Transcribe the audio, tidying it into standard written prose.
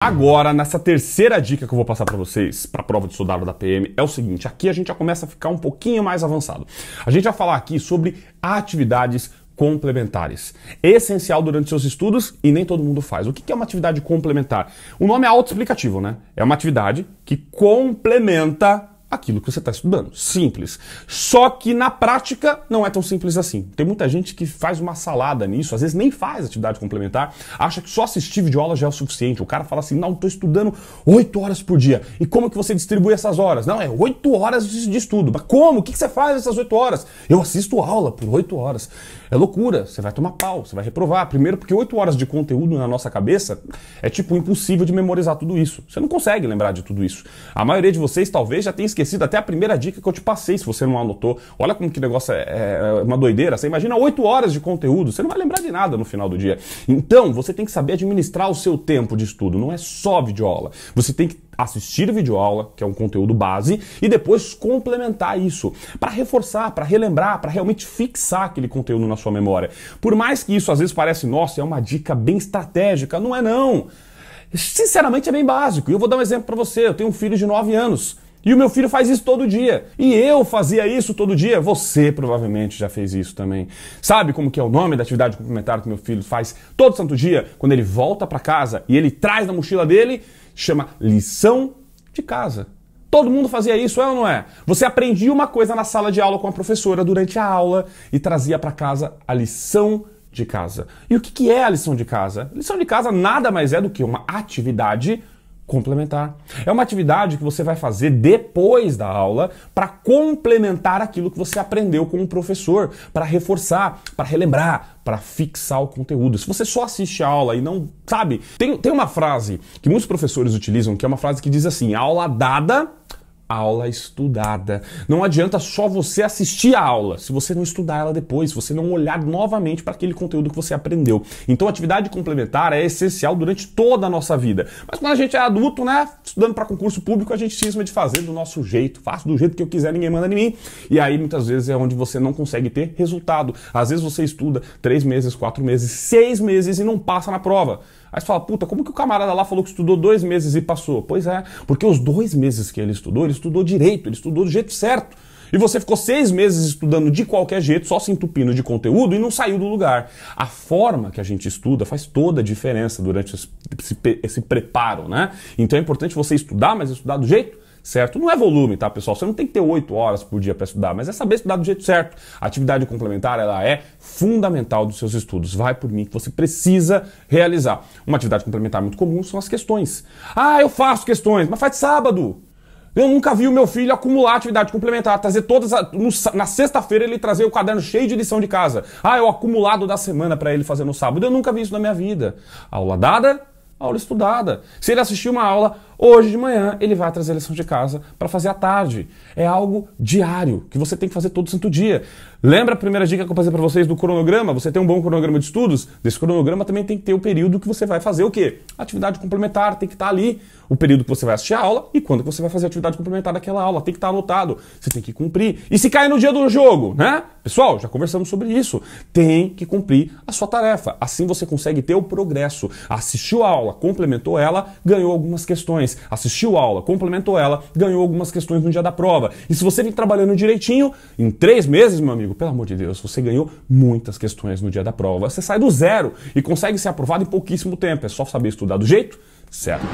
Agora, nessa terceira dica que eu vou passar para vocês, para a prova de soldado da PM, é o seguinte, aqui a gente já começa a ficar um pouquinho mais avançado. A gente vai falar aqui sobre atividades complementares. Essencial durante seus estudos e nem todo mundo faz. O que é uma atividade complementar? O nome é autoexplicativo, né? É uma atividade que complementa aquilo que você está estudando. Simples. Só que na prática não é tão simples assim. Tem muita gente que faz uma salada nisso, às vezes nem faz atividade complementar, acha que só assistir videoaula já é o suficiente. O cara fala assim, não, estou estudando 8 horas por dia. E como que você distribui essas horas? Não, é 8 horas de estudo. Mas como? O que você faz nessas 8 horas? Eu assisto aula por 8 horas. É loucura. Você vai tomar pau, você vai reprovar. Primeiro porque 8 horas de conteúdo na nossa cabeça é tipo impossível de memorizar tudo isso. Você não consegue lembrar de tudo isso. A maioria de vocês talvez já tenha esquecido até a primeira dica que eu te passei, se você não anotou. Olha como que negócio é uma doideira. Você imagina 8 horas de conteúdo, você não vai lembrar de nada no final do dia. Então, você tem que saber administrar o seu tempo de estudo. Não é só videoaula. Você tem que assistir videoaula, que é um conteúdo base, e depois complementar isso, para reforçar, para relembrar, para realmente fixar aquele conteúdo na sua memória. Por mais que isso às vezes pareça, nossa, é uma dica bem estratégica, não é não. Sinceramente é bem básico. E eu vou dar um exemplo para você. Eu tenho um filho de 9 anos. E o meu filho faz isso todo dia. E eu fazia isso todo dia. Você provavelmente já fez isso também. Sabe como que é o nome da atividade complementar que meu filho faz todo santo dia? Quando ele volta para casa e ele traz na mochila dele, chama lição de casa. Todo mundo fazia isso, é ou não é? Você aprendia uma coisa na sala de aula com a professora durante a aula e trazia para casa a lição de casa. E o que é a lição de casa? A lição de casa nada mais é do que uma atividade complementar. É uma atividade que você vai fazer depois da aula para complementar aquilo que você aprendeu com o professor, para reforçar, para relembrar, para fixar o conteúdo. Se você só assiste a aula e não sabe... Tem uma frase que muitos professores utilizam, que é uma frase que diz assim, aula dada, aula estudada. Não adianta só você assistir a aula, se você não estudar ela depois, se você não olhar novamente para aquele conteúdo que você aprendeu. Então a atividade complementar é essencial durante toda a nossa vida. Mas quando a gente é adulto, né, estudando para concurso público, a gente cisma de fazer do nosso jeito, faço do jeito que eu quiser, ninguém manda em mim. E aí muitas vezes é onde você não consegue ter resultado. Às vezes você estuda 3 meses, 4 meses, 6 meses e não passa na prova. Aí você fala, puta, como que o camarada lá falou que estudou 2 meses e passou? Pois é, porque os 2 meses que ele estudou direito, ele estudou do jeito certo. E você ficou 6 meses estudando de qualquer jeito, só se entupindo de conteúdo e não saiu do lugar. A forma que a gente estuda faz toda a diferença durante esse preparo, né? Então é importante você estudar, mas estudar do jeito certo. Não é volume, tá, pessoal? Você não tem que ter 8 horas por dia para estudar, mas é saber estudar do jeito certo. A atividade complementar, ela é fundamental dos seus estudos. Vai por mim que você precisa realizar. Uma atividade complementar muito comum são as questões. Ah, eu faço questões, mas faz sábado. Eu nunca vi o meu filho acumular atividade complementar, trazer todas... Na sexta-feira ele trazer o caderno cheio de lição de casa. Ah, é o acumulado da semana para ele fazer no sábado. Eu nunca vi isso na minha vida. Aula dada, aula estudada. Se ele assistir uma aula hoje de manhã, ele vai trazer a lição de casa para fazer à tarde. É algo diário, que você tem que fazer todo santo dia. Lembra a primeira dica que eu passei para vocês do cronograma? Você tem um bom cronograma de estudos? Desse cronograma também tem que ter o período que você vai fazer o quê? Atividade complementar, tem que estar ali. O período que você vai assistir a aula e quando que você vai fazer a atividade complementar daquela aula. Tem que estar anotado. Você tem que cumprir. E se cair no dia do jogo, né? Pessoal, já conversamos sobre isso. Tem que cumprir a sua tarefa. Assim você consegue ter o progresso. Assistiu a aula, complementou ela, ganhou algumas questões. Assistiu a aula, complementou ela, ganhou algumas questões no dia da prova. E se você vem trabalhando direitinho, em 3 meses, meu amigo, pelo amor de Deus, você ganhou muitas questões no dia da prova. Você sai do zero e consegue ser aprovado em pouquíssimo tempo. É só saber estudar do jeito certo.